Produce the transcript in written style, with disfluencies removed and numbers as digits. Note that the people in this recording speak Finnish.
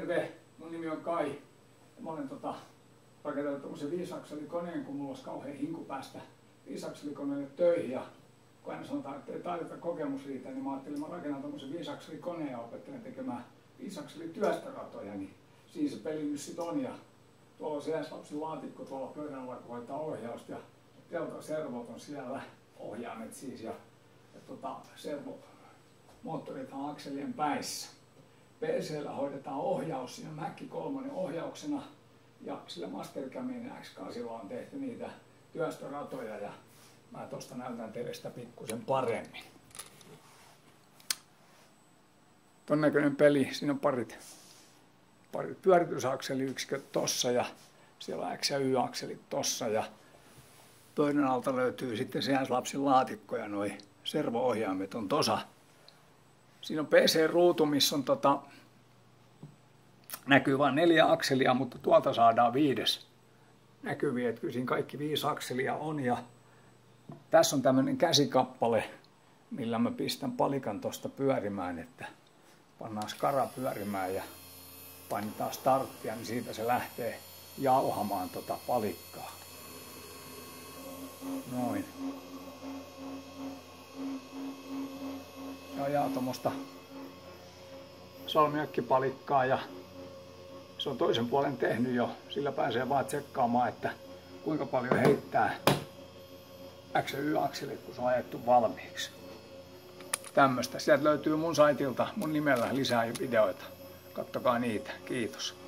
Terve, mun nimi on Kai. Mä olen rakentanut tommosen 5-akselikoneen, kun mulla olisi kauhean hinku päästä 5-akselikoneelle töihin. Ja kun aina sanotaan, että ei taideta kokemus riitä, niin mä ajattelin, että mä rakennan tommosen 5-akselikoneen ja opettelen tekemään 5-akselityöstöratoja. Niin siinä se peli nyt sit on. Ja tuolla on se lapsen laatikko tuolla pöydän alla, kun hoitaa ohjausta. Ja delta-servot on siellä, ohjaimet siis. Ja servomoottorit on akselien päissä. PC:llä hoidetaan ohjaus, siinä Mäkki 3 ohjauksena ja sillä Mastercamin X8 on tehty niitä työstöratoja ja mä tosta näytän teille sitä pikkusen paremmin. Ton näköinen peli, siinä on parit pyöritysakseliyksiköt tossa ja siellä on X- ja Y-akselit tossa ja toinen alta löytyy sitten lapsen laatikko ja noi servo-ohjaimet on tossa. Siinä on PC-ruutu, missä on näkyy vain 4 akselia, mutta tuolta saadaan 5 näkyviä. Kyllä siinä kaikki 5 akselia on. Ja tässä on tämmöinen käsikappale, millä mä pistän palikan tuosta pyörimään, että pannaan skara pyörimään ja painetaan starttia, niin siitä se lähtee jauhamaan palikkaa. Noin. Se ajaa tuommoista salmiakkipalikkaa ja se on toisen puolen tehnyt jo. Sillä pääsee vaan tsekkaamaan, että kuinka paljon heittää X- ja Y-akselit, kun se on ajettu valmiiksi. Tämmöstä. Sieltä löytyy mun saitilta mun nimellä lisää videoita. Kattokaa niitä. Kiitos.